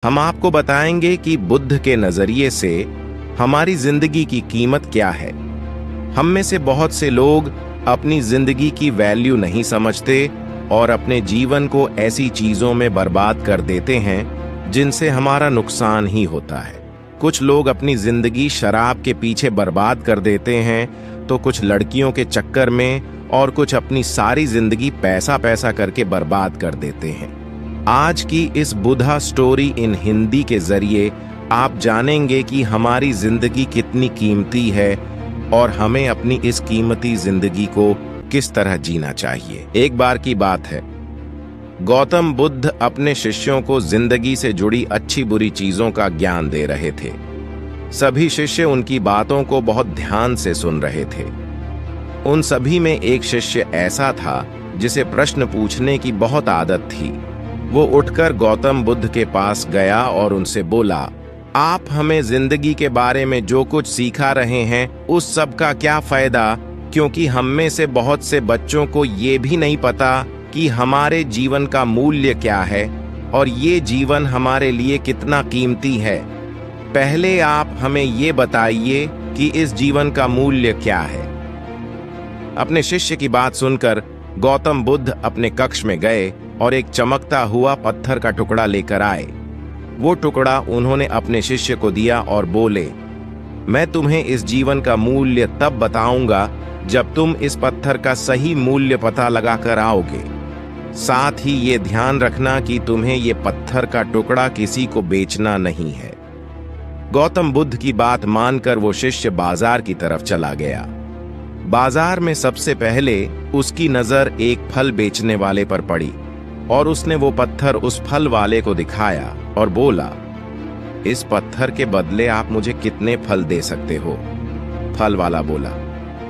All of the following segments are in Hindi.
हम आपको बताएंगे कि बुद्ध के नजरिए से हमारी जिंदगी की कीमत क्या है। हम में से बहुत से लोग अपनी जिंदगी की वैल्यू नहीं समझते और अपने जीवन को ऐसी चीजों में बर्बाद कर देते हैं जिनसे हमारा नुकसान ही होता है। कुछ लोग अपनी जिंदगी शराब के पीछे बर्बाद कर देते हैं, तो कुछ लड़कियों के चक्कर में, और कुछ अपनी सारी जिंदगी पैसा पैसा करके बर्बाद कर देते हैं। आज की इस बुद्धा स्टोरी इन हिंदी के जरिए आप जानेंगे कि हमारी जिंदगी कितनी कीमती है और हमें अपनी इस कीमती जिंदगी को किस तरह जीना चाहिए। एक बार की बात है, गौतम बुद्ध अपने शिष्यों को जिंदगी से जुड़ी अच्छी बुरी चीजों का ज्ञान दे रहे थे। सभी शिष्य उनकी बातों को बहुत ध्यान से सुन रहे थे। उन सभी में एक शिष्य ऐसा था जिसे प्रश्न पूछने की बहुत आदत थी। वो उठकर गौतम बुद्ध के पास गया और उनसे बोला, आप हमें जिंदगी के बारे में जो कुछ सिखा रहे हैं उस सब का क्या फायदा, क्योंकि हम में से बहुत से बच्चों को ये भी नहीं पता कि हमारे जीवन का मूल्य क्या है और ये जीवन हमारे लिए कितना कीमती है। पहले आप हमें ये बताइए कि इस जीवन का मूल्य क्या है। अपने शिष्य की बात सुनकर गौतम बुद्ध अपने कक्ष में गए और एक चमकता हुआ पत्थर का टुकड़ा लेकर आए। वो टुकड़ा उन्होंने अपने शिष्य को दिया और बोले, मैं तुम्हें इस जीवन का मूल्य तब बताऊंगा जब तुम इस पत्थर का सही मूल्य पता लगाकर आओगे। साथ ही ये ध्यान रखना कि तुम्हें ये पत्थर का टुकड़ा किसी को बेचना नहीं है। गौतम बुद्ध की बात मानकर वो शिष्य बाजार की तरफ चला गया। बाजार में सबसे पहले उसकी नजर एक फल बेचने वाले पर पड़ी और उसने वो पत्थर उस फल वाले को दिखाया और बोला, इस पत्थर के बदले आप मुझे कितने फल दे सकते हो? फल वाला बोला,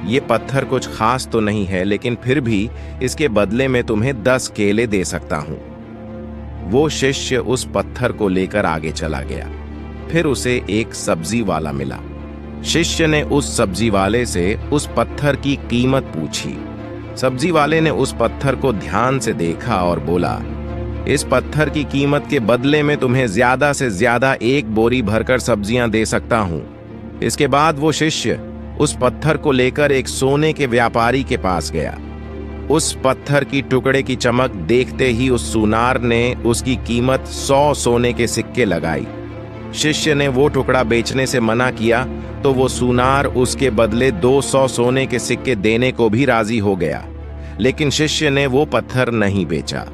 ये पत्थर कुछ खास तो नहीं है, लेकिन फिर भी इसके बदले में तुम्हें 10 केले दे सकता हूं। वो शिष्य उस पत्थर को लेकर आगे चला गया। फिर उसे एक सब्जी वाला मिला। शिष्य ने उस सब्जी वाले से उस पत्थर की कीमत पूछी। सब्जी वाले ने उस पत्थर को ध्यान से देखा और बोला, इस पत्थर की कीमत के बदले में तुम्हें ज्यादा से ज्यादा 1 बोरी भरकर सब्जियां दे सकता हूं। इसके बाद वो शिष्य उस पत्थर को लेकर एक सोने के व्यापारी के पास गया। उस पत्थर की टुकड़े की चमक देखते ही उस सुनार ने उसकी कीमत 100 सोने के सिक्के लगाई। शिष्य ने वो टुकड़ा बेचने से मना किया तो वो सुनार उसके बदले 200 सोने के सिक्के देने को भी राजी हो गया, लेकिन शिष्य ने वो पत्थर नहीं बेचा।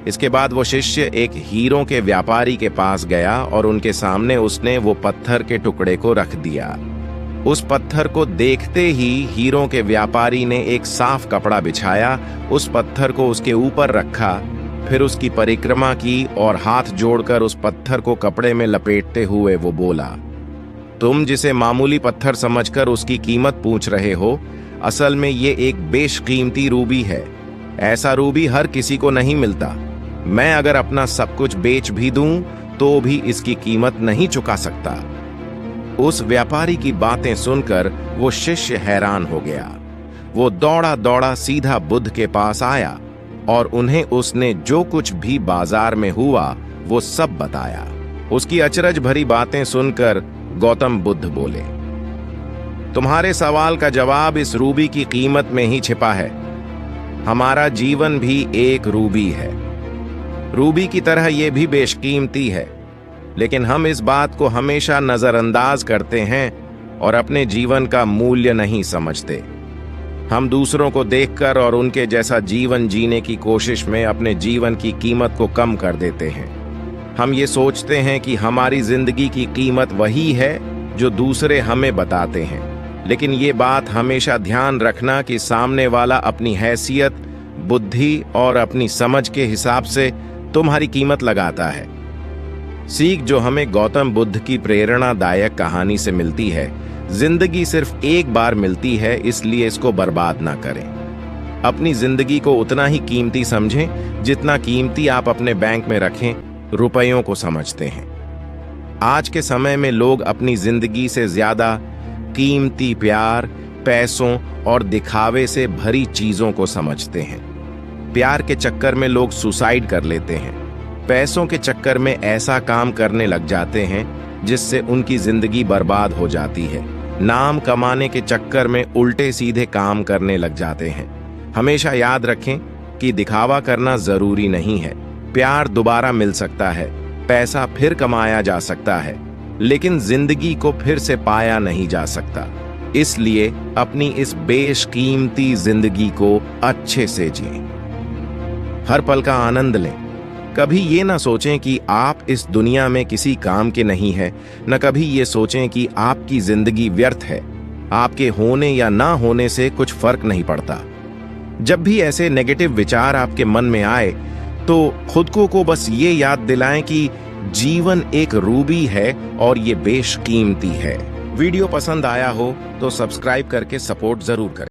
इसके बाद वो शिष्य एक हीरों के व्यापारी के पास गया और उनके सामने उसने वो पत्थर के टुकड़े को रख दिया। उस पत्थर को देखते ही हीरों के व्यापारी ने एक साफ कपड़ा बिछाया, उस पत्थर को उसके ऊपर रखा, फिर उसकी परिक्रमा की और हाथ जोड़कर उस पत्थर को कपड़े में लपेटते हुए वो बोला, तुम जिसे मामूली पत्थर समझकर उसकी कीमत पूछ रहे हो, असल में ये एक बेशकीमती रूबी है। ऐसा रूबी हर किसी को नहीं मिलता। मैं अगर अपना सब कुछ बेच भी दूं तो भी इसकी कीमत नहीं चुका सकता। उस व्यापारी की बातें सुनकर वो शिष्य हैरान हो गया। वो दौड़ा दौड़ा सीधा बुद्ध के पास आया और उन्हें उसने जो कुछ भी बाजार में हुआ वो सब बताया। उसकी अचरज भरी बातें सुनकर गौतम बुद्ध बोले, तुम्हारे सवाल का जवाब इस रूबी की कीमत में ही छिपा है। हमारा जीवन भी एक रूबी है। रूबी की तरह यह भी बेशकीमती है, लेकिन हम इस बात को हमेशा नजरअंदाज करते हैं और अपने जीवन का मूल्य नहीं समझते। हम दूसरों को देखकर और उनके जैसा जीवन जीने की कोशिश में अपने जीवन की कीमत को कम कर देते हैं। हम ये सोचते हैं कि हमारी जिंदगी की कीमत वही है जो दूसरे हमें बताते हैं, लेकिन ये बात हमेशा ध्यान रखना कि सामने वाला अपनी हैसियत, बुद्धि और अपनी समझ के हिसाब से तुम्हारी कीमत लगाता है। सीख जो हमें गौतम बुद्ध की प्रेरणादायक कहानी से मिलती है, जिंदगी सिर्फ एक बार मिलती है, इसलिए इसको बर्बाद ना करें। अपनी जिंदगी को उतना ही कीमती समझें जितना कीमती आप अपने बैंक में रखें रुपयों को समझते हैं। आज के समय में लोग अपनी जिंदगी से ज्यादा कीमती प्यार, पैसों और दिखावे से भरी चीजों को समझते हैं। प्यार के चक्कर में लोग सुसाइड कर लेते हैं, पैसों के चक्कर में ऐसा काम करने लग जाते हैं जिससे उनकी जिंदगी बर्बाद हो जाती है। नाम कमाने के चक्कर में उल्टे सीधे काम करने लग जाते हैं। हमेशा याद रखें कि दिखावा करना जरूरी नहीं है। प्यार दोबारा मिल सकता है, पैसा फिर कमाया जा सकता है, लेकिन जिंदगी को फिर से पाया नहीं जा सकता। इसलिए अपनी इस बेशकीमती जिंदगी को अच्छे से जिएं। हर पल का आनंद लें। कभी ये ना सोचें कि आप इस दुनिया में किसी काम के नहीं हैं, न कभी ये सोचें कि आपकी जिंदगी व्यर्थ है। आपके होने या ना होने से कुछ फर्क नहीं पड़ता। जब भी ऐसे नेगेटिव विचार आपके मन में आए तो खुद को बस ये याद दिलाएं कि जीवन एक रूबी है और ये बेशकीमती है। वीडियो पसंद आया हो तो सब्सक्राइब करके सपोर्ट जरूर करें।